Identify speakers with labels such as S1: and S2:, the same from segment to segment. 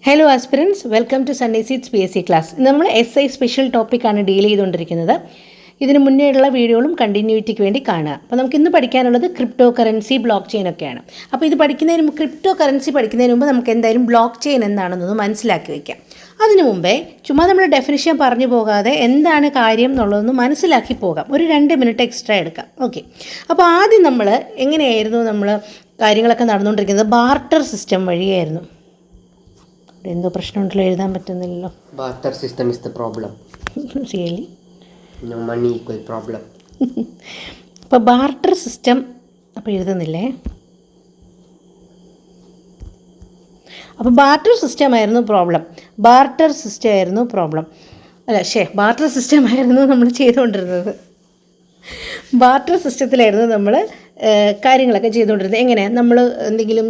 S1: Hello aspirants, welcome to Sunny Seeds PSC class. നമ്മൾ SI special ടോപ്പിക്കാണ് deal ചെയ്തുകൊണ്ടിരിക്കുന്നത്. ഇതിന് മുന്നേയുള്ള വീഡിയോകളും കണ്ടിന്യൂറ്റിക്ക് വേണ്ടി കാണുക. അപ്പോൾ നമുക്ക് ഇന്ന് പഠിക്കാനുള്ളത് ക്രിപ്റ്റോ കറൻസി, ബ്ലോക്ക് ചെയിൻ ഒക്കെയാണ്. അപ്പോൾ ഇത് പഠിക്കുന്നതിന് മുമ്പ്, ക്രിപ്റ്റോ കറൻസി പഠിക്കുന്നതിന് മുമ്പ് നമുക്ക് എന്തായാലും ബ്ലോക്ക് ചെയിൻ എന്താണെന്നൊന്ന് മനസ്സിലാക്കി വയ്ക്കാം. അതിനു മുമ്പേ ചുമ്മാ നമ്മൾ ഡെഫിനിഷൻ പറഞ്ഞു പോകാതെ എന്താണ് കാര്യം എന്നുള്ളതൊന്ന് മനസ്സിലാക്കി പോകാം. ഒരു 2 മിനിറ്റ് എക്സ്ട്രാ എടുക്കാം. ഓക്കെ. അപ്പോൾ ആദ്യം നമ്മൾ എങ്ങനെയായിരുന്നു കാര്യങ്ങളൊക്കെ നടന്നുകൊണ്ടിരിക്കുന്നത്? ബാർട്ടർ സിസ്റ്റം വഴിയായിരുന്നു. എന്തോ പ്രശ്നമുണ്ടല്ലോ, എഴുതാൻ പറ്റുന്നില്ലല്ലോ.
S2: Barter system is the problem.
S1: Really?
S2: No money equal problem.
S1: അപ്പോൾ ബാർട്ടർ സിസ്റ്റം, അപ്പോൾ എഴുതുന്നില്ലേ. അപ്പോൾ ബാർട്ടർ സിസ്റ്റം ആയിരുന്നു പ്രോബ്ലം. ബാർട്ടർ സിസ്റ്റം ആയിരുന്നു നമ്മൾ ചെയ്തുകൊണ്ടിരുന്നത്. ബാർട്ടർ സിസ്റ്റത്തിലായിരുന്നു നമ്മൾ കാര്യങ്ങളൊക്കെ ചെയ്തുകൊണ്ടിരുന്നത്. എങ്ങനെ? നമ്മൾ എന്തെങ്കിലും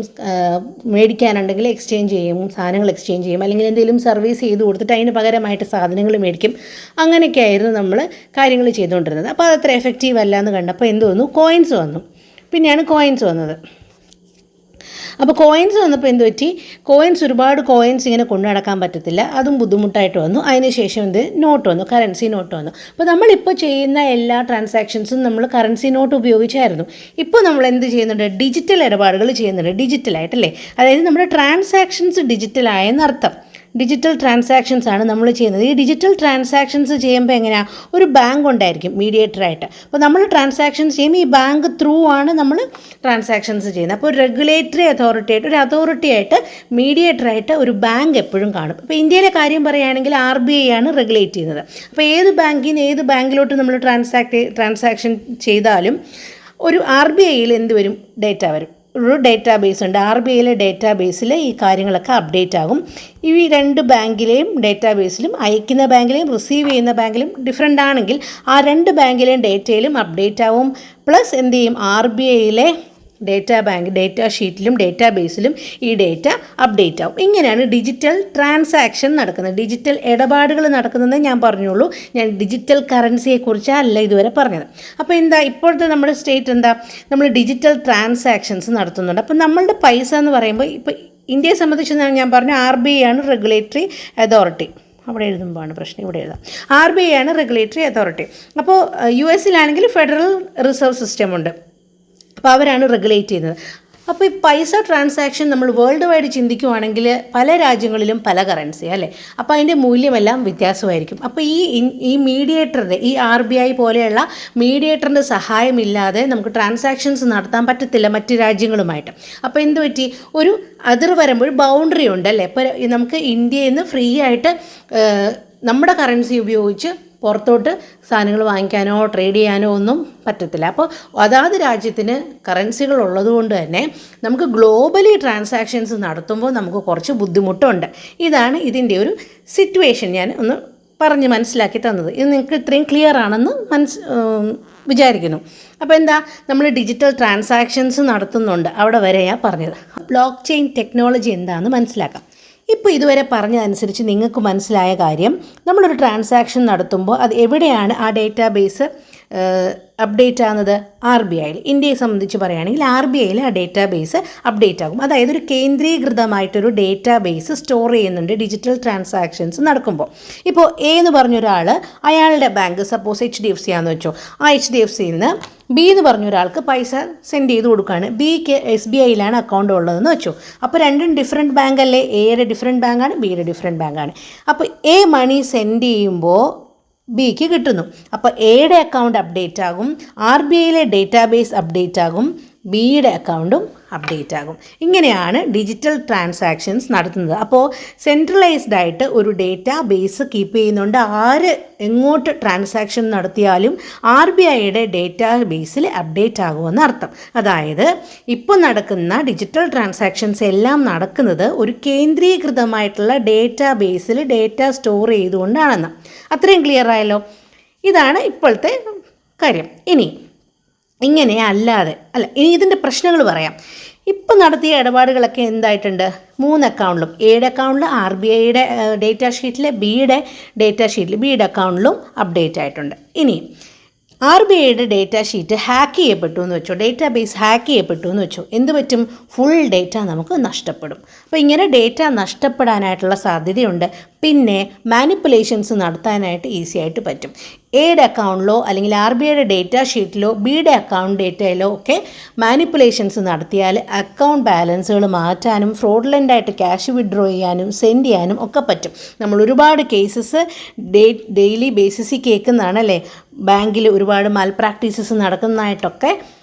S1: മേടിക്കാനുണ്ടെങ്കിൽ എക്സ്ചേഞ്ച് ചെയ്യും, സാധനങ്ങൾ എക്സ്ചേഞ്ച് ചെയ്യും, അല്ലെങ്കിൽ എന്തെങ്കിലും സർവീസ് ചെയ്ത് കൊടുത്തിട്ട് അതിന് പകരമായിട്ട് സാധനങ്ങൾ മേടിക്കും. അങ്ങനെയൊക്കെ ആയിരുന്നു നമ്മൾ കാര്യങ്ങൾ ചെയ്തുകൊണ്ടിരുന്നത്. അപ്പോൾ അതത്ര എഫക്റ്റീവ് അല്ല എന്ന് കണ്ടപ്പോൾ എന്ത് വന്നു? കോയിൻസ് വന്നു. പിന്നെയാണ് കോയിൻസ് വന്നത്. അപ്പോൾ കോയിൻസ് വന്നപ്പോൾ എന്ത് പറ്റി? ഒരുപാട് കോയിൻസ് ഇങ്ങനെ കൊണ്ടു നടക്കാൻ പറ്റത്തില്ല, അതും ബുദ്ധിമുട്ടായിട്ട് വന്നു. അതിനുശേഷം നോട്ട് വന്നു, കറൻസി നോട്ട് വന്നു. അപ്പോൾ നമ്മളിപ്പോൾ ചെയ്യുന്ന എല്ലാ ട്രാൻസാക്ഷൻസും നമ്മൾ കറൻസി നോട്ട് ഉപയോഗിച്ചായിരുന്നു. ഇപ്പോൾ നമ്മൾ എന്ത് ചെയ്യുന്നുണ്ട്? ഡിജിറ്റൽ ഇടപാടുകൾ ചെയ്യുന്നുണ്ട്, ഡിജിറ്റലായിട്ടല്ലേ. അതായത് നമ്മുടെ ട്രാൻസാക്ഷൻസ് ഡിജിറ്റലായെന്നർത്ഥം. ഡിജിറ്റൽ ട്രാൻസാക്ഷൻസ് ആണ് നമ്മൾ ചെയ്യുന്നത്. ഈ ഡിജിറ്റൽ ട്രാൻസാക്ഷൻസ് ചെയ്യുമ്പോൾ എങ്ങനെയാണ്? ഒരു ബാങ്ക് ഉണ്ടായിരിക്കും മീഡിയേറ്ററായിട്ട്. അപ്പോൾ നമ്മൾ ട്രാൻസാക്ഷൻസ് ചെയ്യുമ്പോൾ ഈ ബാങ്ക് ത്രൂ ആണ് നമ്മൾ ട്രാൻസാക്ഷൻസ് ചെയ്യുന്നത്. അപ്പോൾ റെഗുലേറ്ററി അതോറിറ്റി ആയിട്ട് മീഡിയേറ്ററായിട്ട് ഒരു ബാങ്ക് എപ്പോഴും കാണും. അപ്പോൾ ഇന്ത്യയിലെ കാര്യം പറയുകയാണെങ്കിൽ RBI ആണ് റെഗുലേറ്റ് ചെയ്യുന്നത്. അപ്പോൾ ഏത് ബാങ്കിലോട്ട് നമ്മൾ ട്രാൻസാക്ഷൻ ചെയ്താലും ഒരു RBIയിൽ എന്ത് വരും? ഡേറ്റ വരും. ഒരു ഡേറ്റാബേസ് ഉണ്ട്. RBIയിലെ ഡേറ്റാബേസിൽ ഈ കാര്യങ്ങളൊക്കെ അപ്ഡേറ്റ് ആകും. ഈ 2 ബാങ്കിലെയും ഡേറ്റാബേസിലും, അയക്കുന്ന ബാങ്കിലെയും റിസീവ് ചെയ്യുന്ന ബാങ്കിലും ഡിഫറെൻ്റ് ആണെങ്കിൽ ആ 2 ബാങ്കിലെയും ഡേറ്റയിലും അപ്ഡേറ്റ് ആവും. പ്ലസ് എന്ത് ചെയ്യും? RBIയിലെ ഡേറ്റ ഷീറ്റിലും ഡേറ്റാബേസിലും ഈ ഡേറ്റ അപ്ഡേറ്റ് ആവും. ഇങ്ങനെയാണ് ഡിജിറ്റൽ ട്രാൻസാക്ഷൻ നടക്കുന്നത്, ഡിജിറ്റൽ ഇടപാടുകൾ നടക്കുന്നതെന്ന് ഞാൻ പറഞ്ഞുള്ളൂ. ഞാൻ ഡിജിറ്റൽ കറൻസിയെക്കുറിച്ചല്ല ഇതുവരെ പറഞ്ഞത്. അപ്പോൾ എന്താ ഇപ്പോഴത്തെ നമ്മുടെ സ്റ്റേറ്റ് എന്താ? നമ്മൾ ഡിജിറ്റൽ ട്രാൻസാക്ഷൻസ് നടത്തുന്നുണ്ട്. അപ്പോൾ നമ്മളുടെ പൈസ എന്ന് പറയുമ്പോൾ ഇപ്പോൾ ഇന്ത്യയെ സംബന്ധിച്ച് ഞാൻ പറഞ്ഞു RBI ആണ് റെഗുലേറ്ററി അതോറിറ്റി. അവിടെ എഴുതുമ്പോഴാണ് പ്രശ്നം, ഇവിടെ എഴുതാം. RBI ആണ് റെഗുലേറ്ററി അതോറിറ്റി. അപ്പോൾ US ഫെഡറൽ റിസർവ് സിസ്റ്റം ഉണ്ട്. അപ്പോൾ അവരാണ് റെഗുലേറ്റ് ചെയ്യുന്നത്. അപ്പോൾ ഈ പൈസ ട്രാൻസാക്ഷൻ നമ്മൾ വേൾഡ് വൈഡ് ചിന്തിക്കുവാണെങ്കിൽ പല രാജ്യങ്ങളിലും പല കറൻസി അല്ലേ. അപ്പോൾ അതിൻ്റെ മൂല്യമെല്ലാം വ്യത്യാസമായിരിക്കും. അപ്പോൾ ഈ മീഡിയേറ്ററിൻ്റെ, ഈ RBI പോലെയുള്ള മീഡിയേറ്ററിൻ്റെ സഹായമില്ലാതെ നമുക്ക് ട്രാൻസാക്ഷൻസ് നടത്താൻ പറ്റത്തില്ല മറ്റ് രാജ്യങ്ങളുമായിട്ട്. അപ്പോൾ എന്ത് പറ്റി? ഒരു അതിർ വരുമ്പോൾ ഒരു ബൗണ്ടറി ഉണ്ട് അല്ലേ. ഇപ്പോൾ നമുക്ക് ഇന്ത്യയിൽ നിന്ന് ഫ്രീ ആയിട്ട് നമ്മുടെ കറൻസി ഉപയോഗിച്ച് പുറത്തോട്ട് സാധനങ്ങൾ വാങ്ങിക്കാനോ ട്രേഡ് ചെയ്യാനോ ഒന്നും പറ്റത്തില്ല. അപ്പോൾ അതാത് രാജ്യത്തിന് കറൻസികൾ ഉള്ളതുകൊണ്ട് തന്നെ നമുക്ക് ഗ്ലോബലി ട്രാൻസാക്ഷൻസ് നടത്തുമ്പോൾ നമുക്ക് കുറച്ച് ബുദ്ധിമുട്ടുണ്ട്. ഇതാണ് ഇതിൻ്റെ ഒരു സിറ്റുവേഷൻ. ഞാൻ ഒന്ന് പറഞ്ഞ് മനസ്സിലാക്കി തന്നത്. ഇത് നിങ്ങൾക്ക് ഇത്രയും ക്ലിയർ ആണെന്ന് വിചാരിക്കുന്നു. അപ്പോൾ എന്താ? നമ്മൾ ഡിജിറ്റൽ ട്രാൻസാക്ഷൻസ് നടത്തുന്നുണ്ട്, അവിടെ വരെയാണ് പറഞ്ഞത്. ബ്ലോക്ക് ചെയിൻ ടെക്നോളജി എന്താണെന്ന് മനസ്സിലാക്കാം. ഇപ്പോൾ ഇതുവരെ പറഞ്ഞതനുസരിച്ച് നിങ്ങൾക്ക് മനസ്സിലായ കാര്യം, നമ്മളൊരു ട്രാൻസാക്ഷൻ നടത്തുമ്പോൾ അത് എവിടെയാണ് ആ ഡേറ്റാബേസ് അപ്ഡേറ്റ് ആകുന്നത്? RBIയിൽ. ഇന്ത്യയെ സംബന്ധിച്ച് പറയുകയാണെങ്കിൽ RBIയിൽ ആ ഡേറ്റാബേസ് അപ്ഡേറ്റ് ആകും. അതായത് ഒരു കേന്ദ്രീകൃതമായിട്ടൊരു ഡേറ്റാബേസ് സ്റ്റോർ ചെയ്യുന്നുണ്ട് ഡിജിറ്റൽ ട്രാൻസാക്ഷൻസ് നടക്കുമ്പോൾ. ഇപ്പോൾ എന്ന് പറഞ്ഞൊരാൾ, അയാളുടെ ബാങ്ക് സപ്പോസ് HDFC ആണെന്ന് വെച്ചോ, ആ HDFCയിൽ നിന്ന് B എന്ന് പറഞ്ഞൊരാൾക്ക് പൈസ സെൻഡ് ചെയ്ത് കൊടുക്കുകയാണ്. Bക്ക് SBIയിലാണ് അക്കൗണ്ട് ഉള്ളതെന്ന് വെച്ചോ. അപ്പോൾ രണ്ടും ഡിഫറെൻറ്റ് ബാങ്ക് അല്ലേ. Aയുടെ ഡിഫറെൻറ്റ് ബാങ്കാണ്, Bയുടെ ഡിഫറെൻറ്റ് ബാങ്കാണ്. അപ്പോൾ A മണി സെൻഡ് ചെയ്യുമ്പോൾ Bക്ക് കിട്ടുന്നു. അപ്പോൾ Aയുടെ അക്കൗണ്ട് അപ്ഡേറ്റ് ആകും, RBIയിലെ ഡേറ്റാബേസ് അപ്ഡേറ്റ് ആകും, Bയുടെ അക്കൗണ്ടും അപ്ഡേറ്റ് ആകും. ഇങ്ങനെയാണ് ഡിജിറ്റൽ ട്രാൻസാക്ഷൻസ് നടത്തുന്നത്. അപ്പോൾ സെൻട്രലൈസ്ഡ് ആയിട്ട് ഒരു ഡേറ്റാ ബേസ് കീപ്പ് ചെയ്യുന്നുണ്ട്. ആര് എങ്ങോട്ട് ട്രാൻസാക്ഷൻ നടത്തിയാലും RBIയുടെ ഡേറ്റാ ബേസിൽ അപ്ഡേറ്റ് ആകുമെന്ന് അർത്ഥം. അതായത് ഇപ്പോൾ നടക്കുന്ന ഡിജിറ്റൽ ട്രാൻസാക്ഷൻസ് എല്ലാം നടക്കുന്നത് ഒരു കേന്ദ്രീകൃതമായിട്ടുള്ള ഡേറ്റാ ബേസിൽ ഡേറ്റ സ്റ്റോർ ചെയ്തുകൊണ്ടാണെന്ന്. അത്രയും ക്ലിയർ ആയല്ലോ. ഇതാണ് ഇപ്പോഴത്തെ കാര്യം. ഇനി ഇതിൻ്റെ പ്രശ്നങ്ങൾ പറയാം. ഇപ്പോൾ നടത്തിയ ഇടപാടുകളൊക്കെ എന്തായിട്ടുണ്ട്? 3 അക്കൗണ്ടിലും, Aയുടെ അക്കൗണ്ടിൽ RBIയുടെ ഡേറ്റാ ഷീറ്റിൽ, Bയുടെ ഡേറ്റാ ഷീറ്റിൽ, Bയുടെ അക്കൗണ്ടിലും അപ്ഡേറ്റ് ആയിട്ടുണ്ട്. ഇനി RBIയുടെ ഡേറ്റ ഷീറ്റ് ഹാക്ക് ചെയ്യപ്പെട്ടു എന്ന് വെച്ചോ, ഡേറ്റാബേസ് ഹാക്ക് ചെയ്യപ്പെട്ടു എന്ന് വെച്ചോ, എന്ത് പറ്റും? ഫുൾ ഡേറ്റ നമുക്ക് നഷ്ടപ്പെടും. അപ്പോൾ ഇങ്ങനെ ഡേറ്റ നഷ്ടപ്പെടാനായിട്ടുള്ള സാധ്യതയുണ്ട്. പിന്നെ മാനിപ്പുലേഷൻസ് നടത്താനായിട്ട് ഈസി ആയിട്ട് പറ്റും. എയുടെ അക്കൗണ്ടിലോ അല്ലെങ്കിൽ RBIയുടെ ഡേറ്റ ഷീറ്റിലോ ബിയുടെ അക്കൗണ്ട് ഡേറ്റയിലോ ഒക്കെ മാനിപ്പുലേഷൻസ് നടത്തിയാൽ അക്കൗണ്ട് ബാലൻസുകൾ മാറ്റാനും ഫ്രോഡുലൻ്റായിട്ട് ക്യാഷ് വിഡ്രോ ചെയ്യാനും സെൻഡ് ചെയ്യാനും ഒക്കെ പറ്റും. നമ്മൾ ഒരുപാട് കേസസ് ഡെയിലി ബേസിസിൽ കേൾക്കുന്നതാണല്ലേ, ബാങ്കിൽ ഒരുപാട് മാൽ പ്രാക്ടീസസ് നടക്കുന്നതായിട്ടൊക്കെ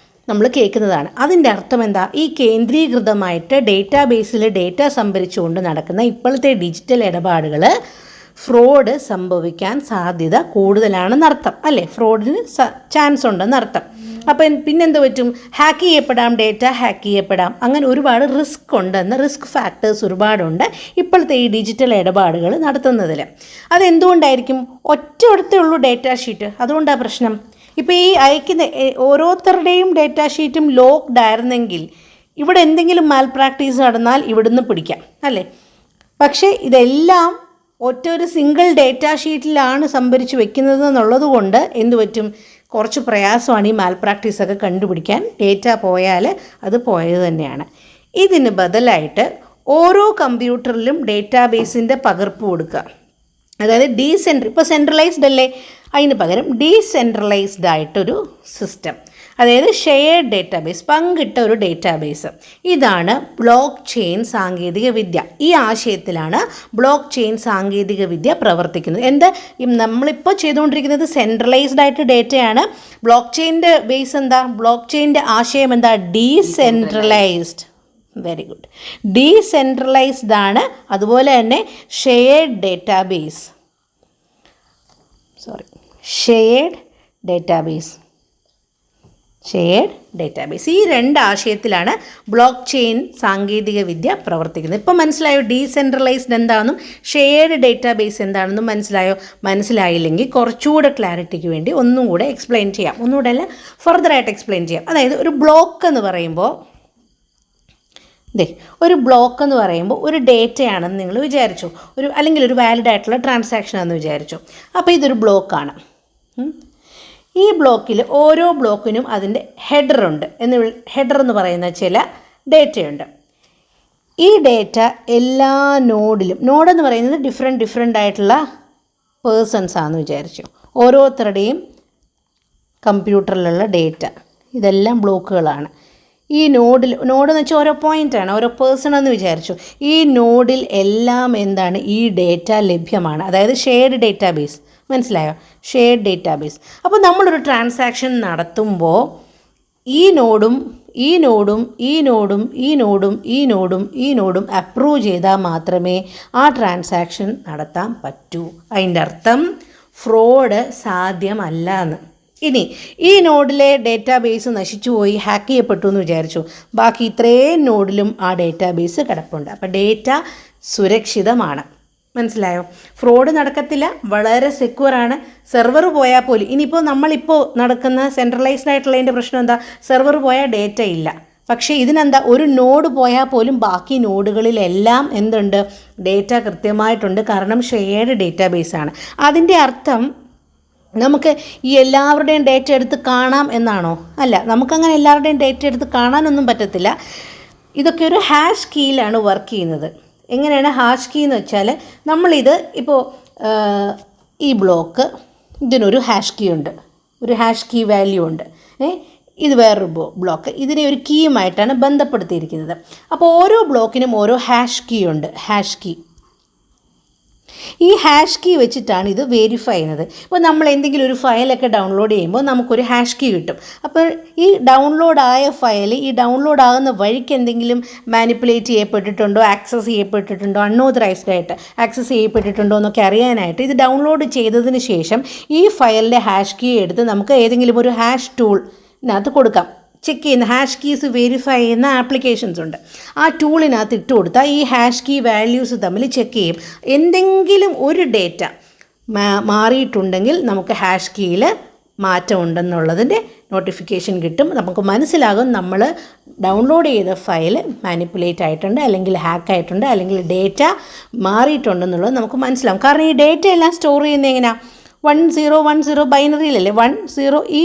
S1: നമ്മൾ കേൾക്കുന്നതാണ്. അതിൻ്റെ അർത്ഥം എന്താ? ഈ കേന്ദ്രീകൃതമായിട്ട് ഡേറ്റാബേസിൽ ഡേറ്റ സംഭരിച്ചുകൊണ്ട് നടക്കുന്ന ഇപ്പോഴത്തെ ഡിജിറ്റൽ ഇടപാടുകൾ ഫ്രോഡ് സംഭവിക്കാൻ സാധ്യത കൂടുതലാണെന്നർത്ഥം അല്ലേ, ഫ്രോഡിന് ചാൻസ് ഉണ്ടെന്നർത്ഥം. അപ്പം പിന്നെന്ത് പറ്റും? ഹാക്ക് ചെയ്യപ്പെടാം, ഡേറ്റ ഹാക്ക് ചെയ്യപ്പെടാം. അങ്ങനെ ഒരുപാട് റിസ്ക് ഉണ്ടെന്ന്, റിസ്ക് ഫാക്ടേഴ്സ് ഒരുപാടുണ്ട് ഇപ്പോഴത്തെ ഈ ഡിജിറ്റൽ ഇടപാടുകൾ നടത്തുന്നതിൽ. അതെന്തുകൊണ്ടായിരിക്കും? ഒറ്റയിടത്തേ ഉള്ളൂ ഡേറ്റ ഷീറ്റ്, അതുകൊണ്ടാണ് പ്രശ്നം. ഇപ്പോൾ ഈ അയക്കുന്ന ഓരോരുത്തരുടെയും ഡേറ്റ ഷീറ്റും ലോക്ക്ഡ് ആയിരുന്നെങ്കിൽ ഇവിടെ എന്തെങ്കിലും മാൽ പ്രാക്ടീസ് നടന്നാൽ ഇവിടുന്ന് പിടിക്കാം അല്ലേ. പക്ഷേ ഇതെല്ലാം ഒരു സിംഗിൾ ഡേറ്റ ഷീറ്റിലാണ് സംഭരിച്ച് വെക്കുന്നത് എന്നുള്ളത് കൊണ്ട് എന്ത് പറ്റും? കുറച്ച് പ്രയാസമാണ് ഈ മാൽ പ്രാക്ടീസൊക്കെ കണ്ടുപിടിക്കാൻ. ഡേറ്റ പോയാൽ അത് പോയത് തന്നെയാണ്. ഇതിന് ബദലായിട്ട് ഓരോ കമ്പ്യൂട്ടറിലും ഡേറ്റാബേസിൻ്റെ പകർപ്പ് കൊടുക്കുക. അതായത് ഇപ്പോൾ സെൻട്രലൈസ്ഡ് അല്ലേ, അതിന് പകരം ഡീസെൻട്രലൈസ്ഡ് ആയിട്ടൊരു സിസ്റ്റം, അതായത് ഷെയർഡ് ഡേറ്റാബേസ്, പങ്കിട്ട ഒരു ഡേറ്റാബേസ്. ഇതാണ് ബ്ലോക്ക് ചെയിൻ സാങ്കേതിക വിദ്യ. ഈ ആശയത്തിലാണ് ബ്ലോക്ക് ചെയിൻ സാങ്കേതിക വിദ്യ പ്രവർത്തിക്കുന്നത്. നമ്മളിപ്പോൾ ചെയ്തുകൊണ്ടിരിക്കുന്നത് സെൻട്രലൈസ്ഡ് ആയിട്ട് ഡേറ്റയാണ്. ബ്ലോക്ക് ചെയിൻ്റെ ബേസ് എന്താ? ബ്ലോക്ക് ചെയിൻ്റെ ആശയം എന്താ? ഡീസെൻട്രലൈസ്ഡ്. Very good. ഡീസെൻട്രലൈസ്ഡ് ആണ്. അതുപോലെ തന്നെ ഷെയർഡ് ഡേറ്റാബേസ്, ഷെയർഡ് ഡേറ്റാബേസ്. ഈ രണ്ട് ആശയത്തിലാണ് ബ്ലോക്ക് ചെയിൻ സാങ്കേതിക വിദ്യ പ്രവർത്തിക്കുന്നത്. ഇപ്പം മനസ്സിലായോ ഡീസെൻട്രലൈസ്ഡ് എന്താണെന്നും ഷെയർഡ് ഡേറ്റാബേസ് എന്താണെന്നും മനസ്സിലായോ? മനസ്സിലായില്ലെങ്കിൽ കുറച്ചുകൂടെ ക്ലാരിറ്റിക്ക് വേണ്ടി ഒന്നും കൂടെ എക്സ്പ്ലെയിൻ ചെയ്യാം, ഒന്നുകൂടെ അല്ല ഫർദറായിട്ട് എക്സ്പ്ലെയിൻ ചെയ്യാം. അതായത് ഒരു ബ്ലോക്ക് എന്ന് പറയുമ്പോൾ ഒരു ബ്ലോക്ക് എന്ന് പറയുമ്പോൾ ഒരു ഡേറ്റയാണെന്ന് നിങ്ങൾ വിചാരിച്ചു, അല്ലെങ്കിൽ ഒരു വാലിഡ് ആയിട്ടുള്ള ട്രാൻസാക്ഷൻ ആണെന്ന് വിചാരിച്ചു. അപ്പോൾ ഇതൊരു ബ്ലോക്കാണ്. ഈ ബ്ലോക്കിൽ ഓരോ ബ്ലോക്കിനും അതിൻ്റെ ഹെഡറുണ്ട്. ഹെഡർ എന്ന് പറയുന്ന ചില ഡേറ്റയുണ്ട്. ഈ ഡേറ്റ എല്ലാ നോഡെന്ന് പറയുന്നത് ഡിഫറെൻ്റ് ആയിട്ടുള്ള പേഴ്സൺസ് ആണെന്ന് വിചാരിച്ചു. ഓരോരുത്തരുടെയും കമ്പ്യൂട്ടറിലുള്ള ഡേറ്റ ഇതെല്ലാം ബ്ലോക്കുകളാണ്. ഈ നോഡെന്ന് വെച്ചാൽ ഓരോ പോയിൻ്റാണ്, ഓരോ പേഴ്സൺ എന്ന് വിചാരിച്ചു. ഈ നോഡിൽ എല്ലാം എന്താണ്? ഈ ഡേറ്റ ലഭ്യമാണ്. അതായത് ഷെയർഡ് ഡേറ്റാബേസ്. മനസ്സിലായോ? Shared database. അപ്പോൾ നമ്മളൊരു ട്രാൻസാക്ഷൻ നടത്തുമ്പോൾ ഈ നോഡും അപ്രൂവ് ചെയ്താൽ മാത്രമേ ആ ട്രാൻസാക്ഷൻ നടത്താൻ പറ്റൂ. അതിൻ്റെ അർത്ഥം ഫ്രോഡ് സാധ്യമല്ല എന്ന്. ഇനി ഈ നോഡിലെ ഡേറ്റാബേസ് നശിച്ചുപോയി, ഹാക്ക് ചെയ്യപ്പെട്ടു എന്ന് വിചാരിച്ചു. ബാക്കി ഇത്രയും നോഡിലും ആ ഡേറ്റാബേസ് കിടപ്പുണ്ട്. അപ്പോൾ ഡേറ്റ സുരക്ഷിതമാണ്. മനസ്സിലായോ? ഫ്രോഡ് നടക്കത്തില്ല, വളരെ സെക്യൂറാണ്. സെർവർ പോയാൽ പോലും ഇനിയിപ്പോൾ നമ്മളിപ്പോൾ നടക്കുന്ന സെൻട്രലൈസ്ഡ് ആയിട്ടുള്ളതിൻ്റെ പ്രശ്നം എന്താ? സെർവർ പോയാൽ ഡേറ്റ ഇല്ല. പക്ഷേ ഇതിനെന്താ? ഒരു നോഡ് പോയാൽ പോലും ബാക്കി നോഡുകളിലെല്ലാം എന്തുണ്ട്? ഡേറ്റ കൃത്യമായിട്ടുണ്ട്. കാരണം ഷെയർഡ് ഡേറ്റാബേസാണ്. അതിൻ്റെ അർത്ഥം നമുക്ക് ഈ എല്ലാവരുടെയും ഡേറ്റ എടുത്ത് കാണാം എന്നാണോ? അല്ല, നമുക്കങ്ങനെ എല്ലാവരുടെയും ഡേറ്റ എടുത്ത് കാണാനൊന്നും പറ്റത്തില്ല. ഇതൊക്കെ ഒരു ഹാഷ് കീയിലാണ് വർക്ക് ചെയ്യുന്നത്. എങ്ങനെയാണ് ഹാഷ് കീ എന്ന് വെച്ചാൽ, നമ്മളിത് ഇപ്പോൾ ഈ ബ്ലോക്ക് ഇതിനൊരു ഹാഷ് കീ ഉണ്ട്, ഒരു ഹാഷ് കീ വാല്യൂ ഉണ്ട്. ഇത് വേറൊരു ബ്ലോക്ക്, ഇതിനെ ഒരു കീയുമായിട്ടാണ് ബന്ധപ്പെടുത്തിയിരിക്കുന്നത്. അപ്പോൾ ഓരോ ബ്ലോക്കിനും ഓരോ ഹാഷ് കീ ഉണ്ട്. ഈ ഹാഷ് കീ വെച്ചിട്ടാണ് ഇത് വെരിഫൈ ചെയ്യുന്നത്. ഇപ്പോൾ നമ്മൾ എന്തെങ്കിലും ഒരു ഫയലൊക്കെ ഡൗൺലോഡ് ചെയ്യുമ്പോൾ നമുക്കൊരു ഹാഷ് കീ കിട്ടും. അപ്പോൾ ഈ ഡൗൺലോഡ് ആയ ഫയൽ ഈ ഡൗൺലോഡ് ആകുന്ന വഴിക്ക് എന്തെങ്കിലും മാനിപ്പുലേറ്റ് ചെയ്യപ്പെട്ടിട്ടുണ്ടോ, ആക്സസ് ചെയ്യപ്പെട്ടിട്ടുണ്ടോ, അൺഓതറൈസ്ഡ് ആയിട്ട് ആക്സസ് ചെയ്യപ്പെട്ടിട്ടുണ്ടോ എന്നൊക്കെ അറിയാനായിട്ട് ഇത് ഡൗൺലോഡ് ചെയ്തതിന് ശേഷം ഈ ഫയലിൻ്റെ ഹാഷ് കീ എടുത്ത് നമുക്ക് ഏതെങ്കിലും ഒരു ഹാഷ് ടൂളിനകത്ത് കൊടുക്കാം. ചെക്ക് ചെയ്യുന്ന ഹാഷ് കീസ് വെരിഫൈ ചെയ്യുന്ന ആപ്ലിക്കേഷൻസ് ഉണ്ട്. ആ ടൂളിനകത്ത് ഇട്ട് കൊടുത്താൽ ഈ ഹാഷ് കീ വാല്യൂസ് തമ്മിൽ ചെക്ക് ചെയ്യും. എന്തെങ്കിലും ഒരു ഡേറ്റ മാറിയിട്ടുണ്ടെങ്കിൽ നമുക്ക് ഹാഷ് കീയിൽ മാറ്റം ഉണ്ടെന്നുള്ളതിൻ്റെ നോട്ടിഫിക്കേഷൻ കിട്ടും. നമുക്ക് മനസ്സിലാകും നമ്മൾ ഡൗൺലോഡ് ചെയ്ത ഫയൽ മാനിപ്പുലേറ്റ് ആയിട്ടുണ്ട്, അല്ലെങ്കിൽ ഹാക്ക് ആയിട്ടുണ്ട്, അല്ലെങ്കിൽ ഡേറ്റ മാറിയിട്ടുണ്ടെന്നുള്ളത് നമുക്ക് മനസ്സിലാകും. കാരണം ഈ ഡേറ്റ എല്ലാം സ്റ്റോർ ചെയ്യുന്നത് എങ്ങനെയാണ്? 1010 ബൈനറിയിലല്ലേ 10 ഈ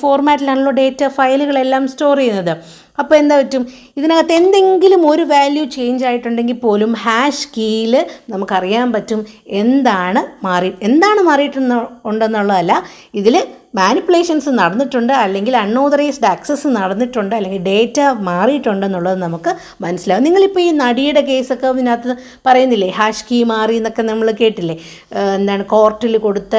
S1: ഫോർമാറ്റിലാണല്ലോ ഡേറ്റ ഫയലുകളെല്ലാം സ്റ്റോർ ചെയ്യുന്നത്. അപ്പോൾ എന്താ പറ്റും, ഇതിനകത്ത് എന്തെങ്കിലും ഒരു വാല്യൂ ചേഞ്ച് ആയിട്ടുണ്ടെങ്കിൽ പോലും ഹാഷ് കീയിൽ നമുക്കറിയാൻ പറ്റും എന്താണ് മാറിയിട്ടുണ്ടെന്നുള്ളതല്ല, ഇതിൽ മാനിപ്പുലേഷൻസ് നടന്നിട്ടുണ്ട്, അല്ലെങ്കിൽ അൺഓതറൈസ്ഡ് ആക്സസ് നടന്നിട്ടുണ്ട്, അല്ലെങ്കിൽ ഡേറ്റ മാറിയിട്ടുണ്ടെന്നുള്ളത് നമുക്ക് മനസ്സിലാവും. നിങ്ങളിപ്പോൾ ഈ നടിയുടെ കേസൊക്കെ ഇതിനകത്ത് പറയുന്നില്ലേ, ഹാഷ് കീ മാറി എന്നൊക്കെ നമ്മൾ കേട്ടില്ലേ, കോർട്ടിൽ കൊടുത്ത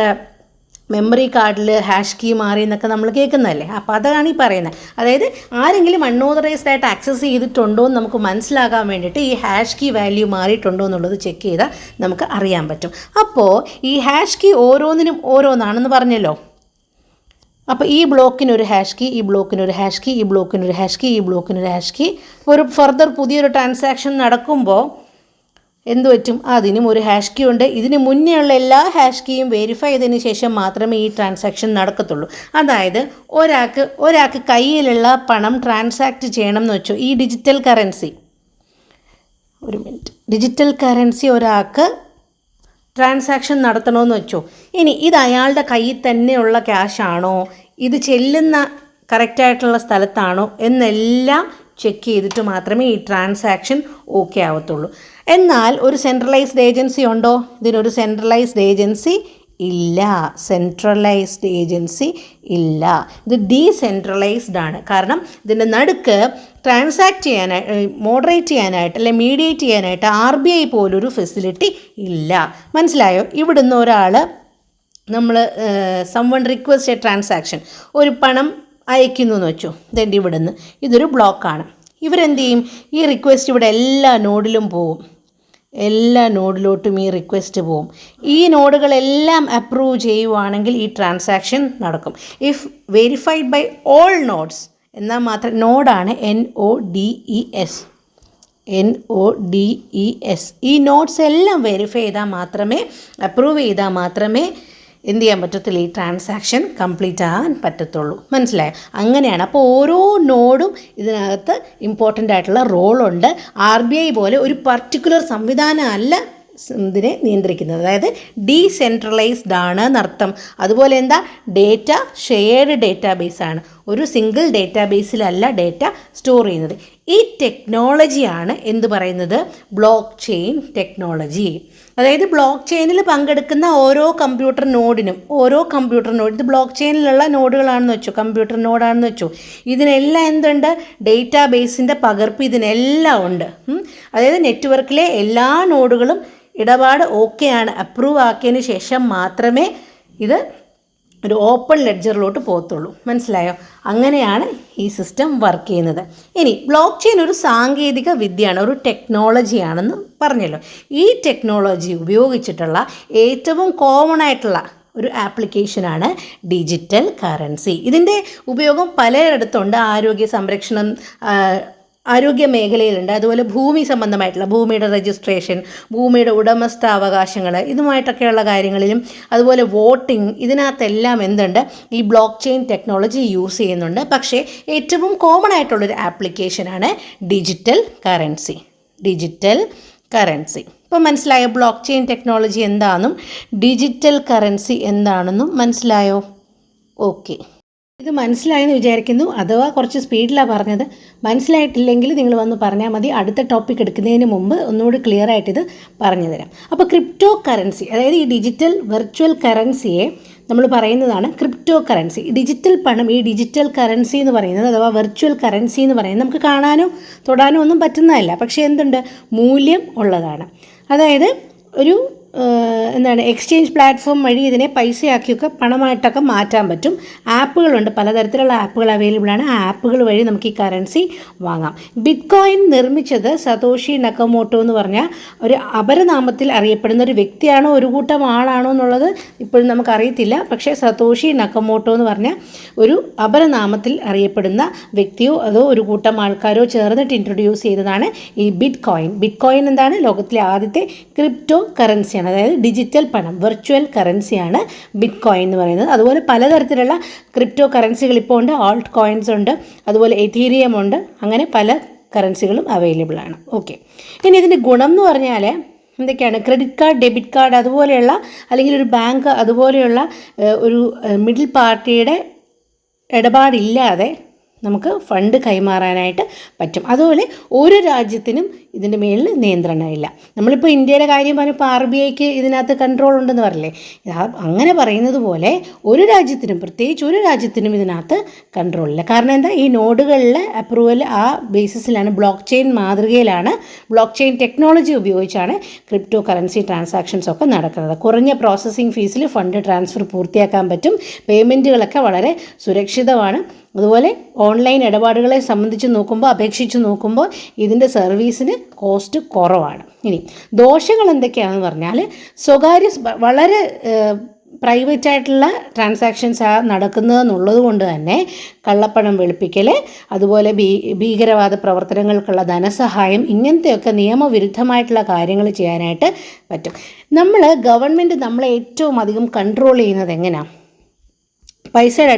S1: മെമ്മറി കാർഡിൽ ഹാഷ് കീ മാറി എന്നൊക്കെ നമ്മൾ കേൾക്കുന്നതല്ലേ. അപ്പോൾ അതാണ് ഈ പറയുന്നത്. അതായത് ആരെങ്കിലും അൺഓതറൈസ്ഡ് ആയിട്ട് ആക്സസ് ചെയ്തിട്ടുണ്ടോ എന്ന് നമുക്ക് മനസ്സിലാകാൻ വേണ്ടിയിട്ട് ഈ ഹാഷ് കീ വാല്യൂ മാറിയിട്ടുണ്ടോ എന്നുള്ളത് ചെക്ക് ചെയ്താൽ നമുക്ക് അറിയാൻ പറ്റും. അപ്പോൾ ഈ ഹാഷ് കീ ഓരോന്നിനും ഓരോന്നാണെന്ന് പറഞ്ഞല്ലോ. അപ്പോൾ ഈ ബ്ലോക്കിനൊരു ഹാഷ് കീ, ഈ ബ്ലോക്കിനൊരു ഹാഷ് കീ, ഈ ബ്ലോക്കിനൊരു ഹാഷ് കീ, ഈ ബ്ലോക്കിനൊരു ഹാഷ് കീ. ഒരു ഫർദർ പുതിയൊരു ട്രാൻസാക്ഷൻ നടക്കുമ്പോൾ എന്തു പറ്റും, അതിനും ഒരു ഹാഷ് കീ ഉണ്ട്. ഇതിന് മുന്നേ ഉള്ള എല്ലാ ഹാഷ് കീയും വെരിഫൈ ചെയ്തതിന് ശേഷം മാത്രമേ ഈ ട്രാൻസാക്ഷൻ നടക്കത്തുള്ളൂ. അതായത് ഒരാൾക്ക് കയ്യിലുള്ള പണം ട്രാൻസാക്റ്റ് ചെയ്യണം എന്ന് വെച്ചോ, ഈ ഡിജിറ്റൽ കറൻസി ഒരാൾക്ക് ട്രാൻസാക്ഷൻ നടത്തണമെന്ന് വെച്ചോ, ഇനി ഇത് അയാളുടെ കയ്യിൽ തന്നെയുള്ള ക്യാഷ് ആണോ, ഇത് ചെല്ലുന്ന കറക്റ്റായിട്ടുള്ള സ്ഥലത്താണോ എന്നെല്ലാം ചെക്ക് ചെയ്തിട്ട് മാത്രമേ ഈ ട്രാൻസാക്ഷൻ ഓക്കെ ആവത്തുള്ളൂ. എന്നാൽ ഒരു സെൻട്രലൈസ്ഡ് ഏജൻസി ഉണ്ടോ? ഇതിനൊരു സെൻട്രലൈസ്ഡ് ഏജൻസി ഇല്ല. ഇത് ഡീസെൻട്രലൈസ്ഡ് ആണ്. കാരണം ഇതിൻ്റെ നടുക്ക് ട്രാൻസാക്റ്റ് ചെയ്യാനായിട്ട്, മോഡറേറ്റ് ചെയ്യാനായിട്ട്, അല്ലെങ്കിൽ മീഡിയേറ്റ് ചെയ്യാനായിട്ട് RBI പോലൊരു ഫെസിലിറ്റി ഇല്ല. മനസ്സിലായോ? ഇവിടുന്ന് ഒരാൾ നമ്മൾ സംവൺ റിക്വസ്റ്റ് എ ട്രാൻസാക്ഷൻ, ഒരു പണം അയക്കുന്നു എന്ന് വെച്ചു, ഇതെൻ്റെ ഇവിടുന്ന് ഇതൊരു ബ്ലോക്കാണ്. ഇവരെന്ത് ചെയ്യും, ഈ റിക്വസ്റ്റ് ഇവിടെ എല്ലാ നോഡിലും പോവും, എല്ലാ നോഡിലോട്ടും ഈ റിക്വസ്റ്റ് പോവും. ഈ നോഡുകളെല്ലാം അപ്രൂവ് ചെയ്യുവാണെങ്കിൽ ഈ ട്രാൻസാക്ഷൻ നടക്കും. If verified by all nodes എന്നാൽ മാത്രം, നോഡാണ് NODES, ഈ നോഡ്സ് എല്ലാം വെരിഫൈ ചെയ്താൽ മാത്രമേ, അപ്രൂവ് ചെയ്താൽ മാത്രമേ എന്ത് ചെയ്യാൻ പറ്റത്തില്ല, ഈ ട്രാൻസാക്ഷൻ കംപ്ലീറ്റ് ആകാൻ പറ്റത്തുള്ളൂ. മനസ്സിലായോ? അങ്ങനെയാണ്. അപ്പോൾ ഓരോ നോഡും ഇതിനകത്ത് ഇമ്പോർട്ടൻ്റ് ആയിട്ടുള്ള റോളുണ്ട്. RBI പോലെ ഒരു പർട്ടിക്കുലർ സംവിധാനം അല്ല ഇതിനെ നിയന്ത്രിക്കുന്നത്. അതായത് ഡീസെൻട്രലൈസ്ഡ് ആണ് എന്നർത്ഥം. അതുപോലെ എന്താ, ഡേറ്റ ഷെയർഡ് ഡേറ്റാബേസ് ആണ്. ഒരു സിംഗിൾ ഡേറ്റാബേസിലല്ല ഡേറ്റ സ്റ്റോർ ചെയ്യുന്നത്. ഈ ടെക്നോളജിയാണ് എന്ത് പറയുന്നത്, ബ്ലോക്ക് ചെയിൻ ടെക്നോളജി. അതായത് ബ്ലോക്ക് ചെയിനിൽ പങ്കെടുക്കുന്ന ഓരോ കമ്പ്യൂട്ടർ നോഡിനും, ഇത് ബ്ലോക്ക് ചെയിനിലുള്ള നോഡുകളാണെന്ന് വെച്ചു, കമ്പ്യൂട്ടർ നോഡാണെന്ന് വെച്ചു, ഇതിനെല്ലാം എന്തുണ്ട്, ഡേറ്റാബേസിൻ്റെ പകർപ്പ് ഇതിനെല്ലാം ഉണ്ട്. അതായത് നെറ്റ്വർക്കിലെ എല്ലാ നോഡുകളും ഇടപാട് ഓക്കെയാണ്, അപ്രൂവ് ആക്കിയതിന് ശേഷം മാത്രമേ ഇത് ഒരു ഓപ്പൺ ലെഡ്ജറിലോട്ട് പോകത്തുള്ളൂ. മനസ്സിലായോ? അങ്ങനെയാണ് ഈ സിസ്റ്റം വർക്ക് ചെയ്യുന്നത്. ഇനി ബ്ലോക്ക് ചെയിൻ ഒരു സാങ്കേതിക വിദ്യയാണ്, ഒരു ടെക്നോളജിയാണെന്ന് പറഞ്ഞല്ലോ. ഈ ടെക്നോളജി ഉപയോഗിച്ചിട്ടുള്ള ഏറ്റവും കോമൺ ആയിട്ടുള്ള ഒരു ആപ്ലിക്കേഷനാണ് ഡിജിറ്റൽ കറൻസി. ഇതിൻ്റെ ഉപയോഗം പലയിടത്തുണ്ട്. ആരോഗ്യ മേഖലയിലുണ്ട്, അതുപോലെ ഭൂമി സംബന്ധമായിട്ടുള്ള ഭൂമിയുടെ രജിസ്ട്രേഷൻ, ഭൂമിയുടെ ഉടമസ്ഥാവകാശങ്ങൾ, ഇതുമായിട്ടൊക്കെയുള്ള കാര്യങ്ങളിലും, അതുപോലെ വോട്ടിംഗ്, ഇതിനകത്തെല്ലാം എന്തുണ്ട്, ഈ ബ്ലോക്ക് ചെയിൻ ടെക്നോളജി യൂസ് ചെയ്യുന്നുണ്ട്. പക്ഷേ ഏറ്റവും കോമൺ ആയിട്ടുള്ളൊരു ആപ്ലിക്കേഷനാണ് ഡിജിറ്റൽ കറൻസി. ഇപ്പോൾ മനസ്സിലായോ ബ്ലോക്ക് ചെയിൻ ടെക്നോളജി എന്താണെന്നും ഡിജിറ്റൽ കറൻസി എന്താണെന്നും മനസ്സിലായോ? ഓക്കെ, ഇത് മനസ്സിലായെന്ന് വിചാരിക്കുന്നു. അഥവാ കുറച്ച് സ്പീഡിലാണ് പറഞ്ഞത്. മനസ്സിലായിട്ടില്ലെങ്കിൽ നിങ്ങൾ വന്ന് പറഞ്ഞാൽ മതി. അടുത്ത ടോപ്പിക് എടുക്കുന്നതിന് മുമ്പ് ഒന്നുകൂടി ക്ലിയർ ആയിട്ട് ഇത് പറഞ്ഞു തരാം. അപ്പോൾ ക്രിപ്റ്റോ കറൻസി, അതായത് ഈ ഡിജിറ്റൽ വെർച്വൽ കറൻസിയെ നമ്മൾ പറയുന്നതാണ് ക്രിപ്റ്റോ കറൻസി. ഡിജിറ്റൽ പണം, ഈ ഡിജിറ്റൽ കറൻസി എന്ന് പറയുന്നത്, അഥവാ വെർച്വൽ കറൻസി എന്ന് പറയുന്നത് നമുക്ക് കാണാനോ തൊടാനോ ഒന്നും പറ്റുന്നതല്ല. പക്ഷേ എന്തുണ്ട്, മൂല്യം ഉള്ളതാണ്. അതായത് ഒരു എക്സ്ചേഞ്ച് പ്ലാറ്റ്ഫോം വഴി ഇതിനെ പൈസയാക്കിയൊക്കെ പണമായിട്ടൊക്കെ മാറ്റാൻ പറ്റും. ആപ്പുകളുണ്ട്, പലതരത്തിലുള്ള ആപ്പുകൾ അവൈലബിൾ ആണ്. ആ ആപ്പുകൾ വഴി നമുക്ക് ഈ കറൻസി വാങ്ങാം. ബിറ്റ്കോയിൻ നിർമ്മിച്ചത് സതോഷി നക്കമോട്ടോ എന്ന് പറഞ്ഞാൽ ഒരു അപരനാമത്തിൽ അറിയപ്പെടുന്ന ഒരു വ്യക്തിയാണോ ഒരു കൂട്ടം ആളാണോ എന്നുള്ളത് ഇപ്പോഴും നമുക്കറിയത്തില്ല. പക്ഷേ സതോഷി നക്കമോട്ടോ എന്ന് പറഞ്ഞാൽ ഒരു അപരനാമത്തിൽ അറിയപ്പെടുന്ന വ്യക്തിയോ അതോ ഒരു കൂട്ടം ആൾക്കാരോ ചേർന്നിട്ട് ഇൻട്രൊഡ്യൂസ് ചെയ്തതാണ് ഈ ബിറ്റ്കോയിൻ. ബിറ്റ്കോയിൻ എന്താണ്, ലോകത്തിലെ ആദ്യത്തെ ക്രിപ്റ്റോ കറൻസിയാണ്. അതായത് ഡിജിറ്റൽ പണം, വെർച്വൽ കറൻസിയാണ് ബിറ്റ്കോയിൻ എന്ന് പറയുന്നത്. അതുപോലെ പലതരത്തിലുള്ള ക്രിപ്റ്റോ കറൻസികൾ ഇപ്പോൾ ഉണ്ട്. ആൾട്ട് കോയിൻസ് ഉണ്ട്, അതുപോലെ എഥീരിയം ഉണ്ട്. അങ്ങനെ പല കറൻസികളും അവൈലബിൾ ആണ്. ഓക്കെ, ഇനി ഇതിൻ്റെ ഗുണം എന്ന് പറഞ്ഞാൽ എന്തൊക്കെയാണ്? ക്രെഡിറ്റ് കാർഡ്, ഡെബിറ്റ് കാർഡ് അതുപോലെയുള്ള, അല്ലെങ്കിൽ ഒരു ബാങ്ക് അതുപോലെയുള്ള ഒരു മിഡിൽ പാർട്ടിയുടെ ഇടപാടില്ലാതെ നമുക്ക് ഫണ്ട് കൈമാറാനായിട്ട് പറ്റും. അതുപോലെ ഒരു രാജ്യത്തിനും ഇതിൻ്റെ മേളിൽ നിയന്ത്രണമില്ല. നമ്മളിപ്പോൾ ഇന്ത്യയുടെ കാര്യം പറഞ്ഞപ്പോൾ RBIക്ക് ഇതിനകത്ത് കൺട്രോൾ ഉണ്ടെന്ന് പറയില്ലേ, അങ്ങനെ പറയുന്നത് പോലെ ഒരു രാജ്യത്തിനും, പ്രത്യേകിച്ച് ഒരു രാജ്യത്തിനും ഇതിനകത്ത് കൺട്രോളില്ല. കാരണം എന്താ? ഈ നോഡുകളിലെ അപ്രൂവൽ ആ ബേസിസിലാണ്, ബ്ലോക്ക് ചെയിൻ മാതൃകയിലാണ്, ബ്ലോക്ക് ചെയിൻ ടെക്നോളജി ഉപയോഗിച്ചാണ് ക്രിപ്റ്റോ കറൻസി ട്രാൻസാക്ഷൻസ് ഒക്കെ നടക്കുന്നത്. കുറഞ്ഞ പ്രോസസ്സിംഗ് ഫീസിൽ ഫണ്ട് ട്രാൻസ്ഫർ പൂർത്തിയാക്കാൻ പറ്റും. പേയ്മെൻറ്റുകളൊക്കെ വളരെ സുരക്ഷിതമാണ്. അതുപോലെ ഓൺലൈൻ ഇടപാടുകളെ അപേക്ഷിച്ച് നോക്കുമ്പോൾ ഇതിൻ്റെ സർവീസിന് കോസ്റ്റ് കുറവാണ്. ഇനി ദോഷങ്ങൾ എന്തൊക്കെയാണെന്ന് പറഞ്ഞാൽ, വളരെ പ്രൈവറ്റ് ആയിട്ടുള്ള ട്രാൻസാക്ഷൻസ് നടക്കുന്നതെന്നുള്ളത് കൊണ്ട് തന്നെ കള്ളപ്പണം വെളുപ്പിക്കൽ, അതുപോലെ ഭീകരവാദ പ്രവർത്തനങ്ങൾക്കുള്ള ധനസഹായം, ഇങ്ങനത്തെയൊക്കെ നിയമവിരുദ്ധമായിട്ടുള്ള കാര്യങ്ങൾ ചെയ്യാനായിട്ട് പറ്റും. ഗവൺമെൻറ് നമ്മളെ ഏറ്റവും അധികം കൺട്രോൾ ചെയ്യുന്നത് എങ്ങനെയാണ്? പൈസയുടെ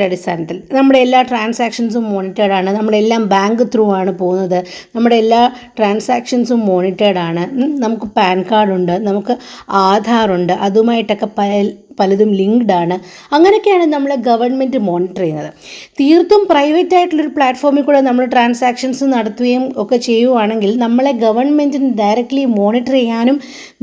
S1: അടിസ്ഥാനത്തിൽ നമ്മുടെ എല്ലാ ട്രാൻസാക്ഷൻസും മോണിറ്റേർഡ് ആണ്. നമ്മളെല്ലാം ബാങ്ക് ത്രൂ ആണ് പോകുന്നത്. നമ്മുടെ എല്ലാ ട്രാൻസാക്ഷൻസും മോണിറ്റേർഡ് ആണ്. നമുക്ക് പാൻ കാർഡുണ്ട്, നമുക്ക് ആധാറുണ്ട്, അതുമായിട്ടൊക്കെ പലതും ലിങ്ക്ഡ് ആണ്. അങ്ങനെയൊക്കെയാണ് നമ്മളെ ഗവൺമെൻറ് മോണിറ്റർ ചെയ്യുന്നത്. തീർത്തും പ്രൈവറ്റ് ആയിട്ടുള്ളൊരു പ്ലാറ്റ്ഫോമിൽ കൂടെ നമ്മൾ ട്രാൻസാക്ഷൻസ് നടത്തുകയും ഒക്കെ ചെയ്യുവാണെങ്കിൽ നമ്മളെ ഗവൺമെൻറ്റിന് ഡയറക്റ്റ്ലി മോണിറ്റർ ചെയ്യാനും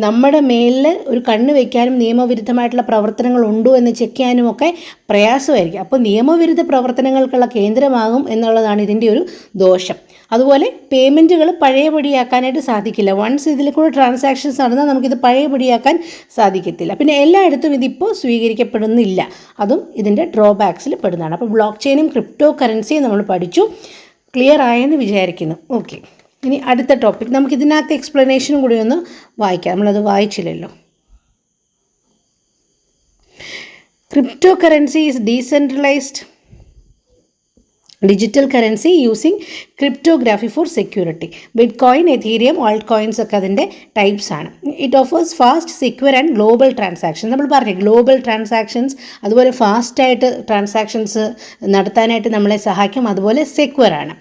S1: നമ്മുടെ മേലിൽ ഒരു കണ്ണ് വയ്ക്കാനും നിയമവിരുദ്ധമായിട്ടുള്ള പ്രവർത്തനങ്ങൾ ഉണ്ടോ എന്ന് ചെക്ക് ചെയ്യാനും ഒക്കെ പ്രയാസമായിരിക്കും. അപ്പോൾ നിയമവിരുദ്ധ പ്രവർത്തനങ്ങൾക്കുള്ള കേന്ദ്രമാകും എന്നുള്ളതാണ് ഇതിൻ്റെ ഒരു ദോഷം. അതുപോലെ പേയ്മെൻറ്റുകൾ പഴയപടിയാക്കാനായിട്ട് സാധിക്കില്ല. വൺസ് ഇതിൽ കൂടെ ട്രാൻസാക്ഷൻസ് നടന്നാൽ നമുക്കിത് പഴയപടിയാക്കാൻ സാധിക്കത്തില്ല. പിന്നെ എല്ലായിടത്തും ഇതിപ്പോൾ സ്വീകരിക്കപ്പെടുന്നില്ല. അതും ഇതിൻ്റെ ഡ്രോബാക്സിൽ പെടുന്നതാണ്. അപ്പോൾ ബ്ലോക്ക് ചെയിനും ക്രിപ്റ്റോ കറൻസിയും നമ്മൾ പഠിച്ചു. ക്ലിയർ ആയെന്ന് വിചാരിക്കുന്നു. ഓക്കെ, ഇനി അടുത്ത ടോപ്പിക്. നമുക്കിതിനകത്ത് എക്സ്പ്ലനേഷനും കൂടി ഒന്ന് വായിക്കാം. നമ്മളത് വായിച്ചില്ലല്ലോ. Crypto currency is decentralised digital currency using cryptography for security. Bitcoin, Ethereum, altcoins ഒക്കെ അതിൻ്റെ ടൈപ്സ് ആണ്. It offers fast, secure and global transaction. നമ്മൾ പറഞ്ഞു ഗ്ലോബൽ ട്രാൻസാക്ഷൻസ്, അതുപോലെ ഫാസ്റ്റായിട്ട് ട്രാൻസാക്ഷൻസ് നടത്താനായിട്ട് നമ്മളെ സഹായിക്കും. അതുപോലെ സെക്യൂർ ആണ്.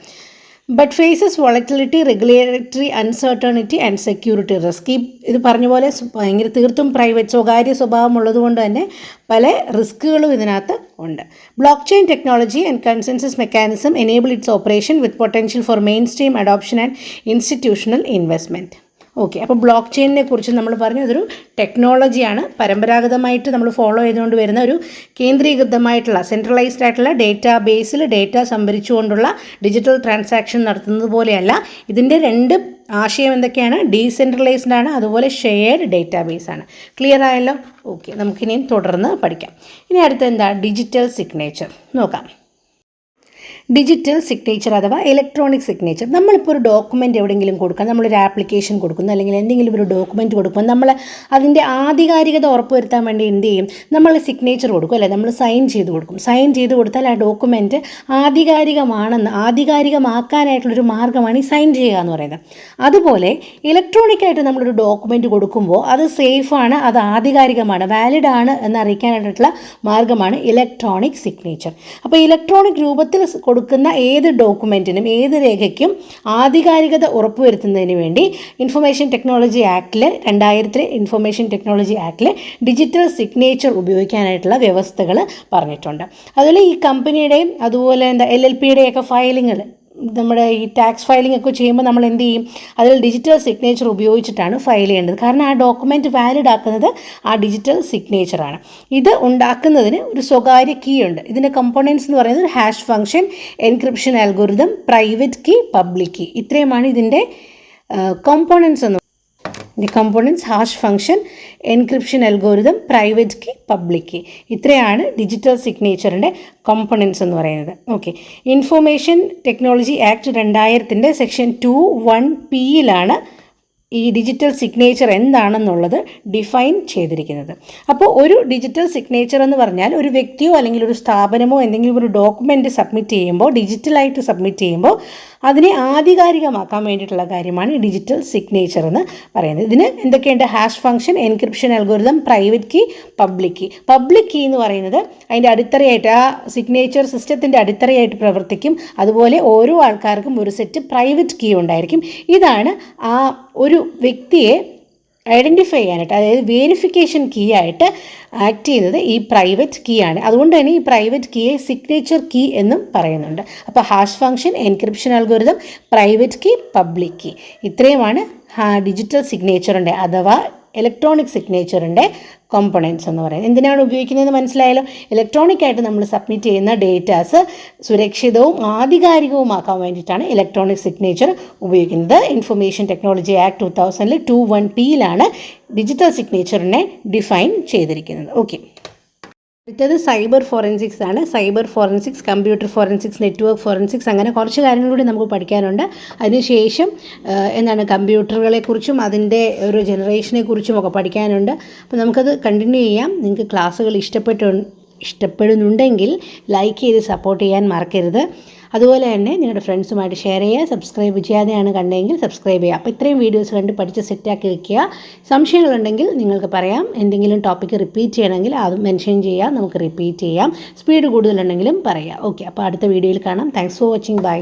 S1: But faces volatility, regulatory uncertainty and security risk. ഇത് പറഞ്ഞ പോലെ ഭയങ്കര തീർത്തും സ്വകാര്യ സ്വഭാവമുള്ളത് കൊണ്ട് തന്നെ പല റിസ്കുകളും ഇതിനകത്ത് ഉണ്ട്. Block chain technology and consensus mechanism enable it's operation with potential four main stream adoption and institutional investment. Okay, അപ്പോൾ ബ്ലോക്ക് ചെയിനിനെ കുറിച്ച് നമ്മൾ പറഞ്ഞു. അതൊരു ടെക്നോളജിയാണ്. പരമ്പരാഗതമായിട്ട് നമ്മൾ ഫോളോ ചെയ്തുകൊണ്ട് വരുന്ന ഒരു കേന്ദ്രീകൃതമായിട്ടുള്ള സെൻട്രലൈസ്ഡ് ആയിട്ടുള്ള ഡേറ്റാ ബേസിൽ ഡേറ്റ സംഭരിച്ചുകൊണ്ടുള്ള ഡിജിറ്റൽ ട്രാൻസാക്ഷൻ നടത്തുന്നത് പോലെയല്ല. ഇതിൻ്റെ രണ്ട് ആശയം എന്തൊക്കെയാണ്? ഡീസെൻട്രലൈസ്ഡ് ആണ്, അതുപോലെ ഷെയർഡ് ഡേറ്റാബേസ് ആണ്. ക്ലിയർ ആയല്ലോ? ഓക്കെ, നമുക്കിനിയും തുടർന്ന് പഠിക്കാം. ഇനി അടുത്ത എന്താ? ഡിജിറ്റൽ സിഗ്നേച്ചർ നോക്കാം. ഡിജിറ്റൽ സിഗ്നേച്ചർ അഥവാ ഇലക്ട്രോണിക് സിഗ്നേച്ചർ. നമ്മളിപ്പോൾ ഒരു ഡോക്യുമെൻ്റ് എവിടെയെങ്കിലും കൊടുക്കുക, നമ്മളൊരു ആപ്ലിക്കേഷൻ കൊടുക്കുന്നു, അല്ലെങ്കിൽ എന്തെങ്കിലും ഒരു ഡോക്യുമെൻ്റ് കൊടുക്കുമ്പോൾ നമ്മൾ അതിൻ്റെ ആധികാരികത ഉറപ്പുവരുത്താൻ വേണ്ടി എന്ത് ചെയ്യും? നമ്മൾ സിഗ്നേച്ചർ കൊടുക്കും, അല്ലേ? നമ്മൾ സൈൻ ചെയ്ത് കൊടുക്കും. സൈൻ ചെയ്ത് കൊടുത്താൽ ആ ഡോക്യുമെൻറ്റ് ആധികാരികമാക്കാനായിട്ടുള്ളൊരു മാർഗ്ഗമാണ് ഈ സൈൻ ചെയ്യുക എന്ന് പറയുന്നത്. അതുപോലെ ഇലക്ട്രോണിക്കായിട്ട് നമ്മളൊരു ഡോക്യുമെൻറ്റ് കൊടുക്കുമ്പോൾ അത് സേഫാണ്, അത് ആധികാരികമാണ്, വാലിഡ് ആണ് എന്നറിയിക്കാനായിട്ടുള്ള മാർഗ്ഗമാണ് ഇലക്ട്രോണിക് സിഗ്നേച്ചർ. അപ്പോൾ ഇലക്ട്രോണിക് രൂപത്തിൽ കൊടുക്കുന്ന ഏത് ഡോക്യുമെൻറ്റിനും ഏത് രേഖയ്ക്കും ആധികാരികത ഉറപ്പുവരുത്തുന്നതിന് വേണ്ടി ഇൻഫർമേഷൻ ടെക്നോളജി ആക്ടിൽ 2000 ഇൻഫർമേഷൻ ടെക്നോളജി ആക്ടിൽ ഡിജിറ്റൽ സിഗ്നേച്ചർ ഉപയോഗിക്കാനായിട്ടുള്ള വ്യവസ്ഥകൾ പറഞ്ഞിട്ടുണ്ട്. അതുപോലെ ഈ കമ്പനിയുടെയും അതുപോലെ LLPയുടെയൊക്കെ ഫയലിങ്ങൾ, നമ്മുടെ ഈ ടാക്സ് ഫയലിംഗ് ഒക്കെ ചെയ്യുമ്പോൾ നമ്മൾ എന്ത് ചെയ്യും? അതിൽ ഡിജിറ്റൽ സിഗ്നേച്ചർ ഉപയോഗിച്ചിട്ടാണ് ഫയൽ ചെയ്യേണ്ടത്. കാരണം ആ ഡോക്യുമെൻറ്റ് വാലിഡ് ആക്കുന്നത് ആ ഡിജിറ്റൽ സിഗ്നേച്ചറാണ്. ഇത് ഉണ്ടാക്കുന്നതിന് ഒരു സ്വകാര്യ കീ ഉണ്ട്. ഇതിൻ്റെ കമ്പോണൻസ് എന്ന് പറയുന്നത് hash function, encryption algorithm, private key, public key. ഇത്രയുമാണ് ഇതിൻ്റെ കോമ്പോണൻസ് എന്ന്. The components hash function, encryption algorithm, private key, public key. ഇത്രയാണ് ഡിജിറ്റൽ സിഗ്നേച്ചറിൻ്റെ കോമ്പോണൻസ് എന്ന് പറയുന്നത്. Okay, information technology act 2000 section 2(1)(p)യിലാണ് ഈ ഡിജിറ്റൽ സിഗ്നേച്ചർ എന്താണെന്നുള്ളത് ഡിഫൈൻ ചെയ്തിരിക്കുന്നത്. അപ്പോൾ ഒരു ഡിജിറ്റൽ സിഗ്നേച്ചർ എന്ന് പറഞ്ഞാൽ ഒരു വ്യക്തിയോ അല്ലെങ്കിൽ ഒരു സ്ഥാപനമോ എന്തെങ്കിലും ഒരു ഡോക്യുമെൻറ്റ് സബ്മിറ്റ് ചെയ്യുമ്പോൾ, ഡിജിറ്റലായിട്ട് സബ്മിറ്റ് ചെയ്യുമ്പോൾ അതിനെ ആധികാരികമാക്കാൻ വേണ്ടിയിട്ടുള്ള കാര്യമാണ് ഡിജിറ്റൽ സിഗ്നേച്ചർ എന്ന് പറയുന്നത്. ഇതിന് എന്തൊക്കെയുണ്ട്? Hash function, encryption algorithm, private key, public key. Public key എന്ന് പറയുന്നത് അതിൻ്റെ അടിത്തറയായിട്ട്, ആ സിഗ്നേച്ചർ സിസ്റ്റത്തിൻ്റെ അടിത്തറയായിട്ട് പ്രവർത്തിക്കും. അതുപോലെ ഓരോ ആൾക്കാർക്കും ഒരു സെറ്റ് പ്രൈവറ്റ് കീ ഉണ്ടായിരിക്കും. ഇതാണ് ആ ഒരു ഒരു വ്യക്തിയെ ഐഡൻറ്റിഫൈ ചെയ്യാനായിട്ട്, അതായത് വേരിഫിക്കേഷൻ കീ ആയിട്ട് ആക്ട് ചെയ്യുന്നത് ഈ പ്രൈവറ്റ് കീ ആണ്. അതുകൊണ്ട് തന്നെ ഈ പ്രൈവറ്റ് കീയെ സിഗ്നേച്ചർ കീ എന്നും പറയുന്നുണ്ട്. അപ്പോൾ hash function, encryption algorithm, private key, public key, ഇത്രയുമാണ് ഡിജിറ്റൽ സിഗ്നേച്ചറിൻ്റെ അഥവാ ഇലക്ട്രോണിക് സിഗ്നേച്ചറിൻ്റെ കോമ്പണൻസ് എന്ന് പറയുന്നത്. എന്തിനാണ് ഉപയോഗിക്കുന്നതെന്ന് മനസ്സിലായാലോ? ഇലക്ട്രോണിക് ആയിട്ട് നമ്മൾ സബ്മിറ്റ് ചെയ്യുന്ന ഡേറ്റാസ് സുരക്ഷിതവും ആധികാരികവുമാക്കാൻ വേണ്ടിയിട്ടാണ് ഇലക്ട്രോണിക് സിഗ്നേച്ചർ ഉപയോഗിക്കുന്നത്. Information technology act 2000 21P digital സിഗ്നേച്ചറിനെ ഡിഫൈൻ ചെയ്തിരിക്കുന്നത്. ഓക്കെ, അടുത്തത് സൈബർ ഫോറൻസിക്സ് ആണ്. Cyber forensics, computer forensics, network forensics, അങ്ങനെ കുറച്ച് കാര്യങ്ങളൂടെ നമുക്ക് പഠിക്കാനുണ്ട്. അതിനുശേഷം കമ്പ്യൂട്ടറുകളെക്കുറിച്ചും അതിൻ്റെ ഒരു ജനറേഷനെ കുറിച്ചും ഒക്കെ പഠിക്കാനുണ്ട്. അപ്പോൾ നമുക്കത് കണ്ടിന്യൂ ചെയ്യാം. നിങ്ങൾക്ക് ക്ലാസ്സുകൾ ഇഷ്ടപ്പെടുന്നുണ്ടെങ്കിൽ ലൈക്ക് ചെയ്ത് സപ്പോർട്ട് ചെയ്യാൻ മറക്കരുത്. അതുപോലെ തന്നെ നിങ്ങളുടെ ഫ്രണ്ട്സുമായിട്ട് ഷെയർ ചെയ്യുക. സബ്സ്ക്രൈബ് ചെയ്യാതെയാണ് കണ്ടെങ്കിൽ സബ്സ്ക്രൈബ് ചെയ്യുക. അപ്പോൾ ഇത്രയും വീഡിയോസ് കണ്ട് പഠിച്ച് സെറ്റാക്കി വയ്ക്കുക. സംശയങ്ങളുണ്ടെങ്കിൽ നിങ്ങൾക്ക് പറയാം. എന്തെങ്കിലും ടോപ്പിക്ക് റിപ്പീറ്റ് ചെയ്യണമെങ്കിൽ അത് മെൻഷൻ ചെയ്യാം, നമുക്ക് റിപ്പീറ്റ് ചെയ്യാം. സ്പീഡ് കൂടുതലുണ്ടെങ്കിലും പറയാം. ഓക്കെ, അപ്പോൾ അടുത്ത വീഡിയോയിൽ കാണാം. Thanks for watching. ബൈ.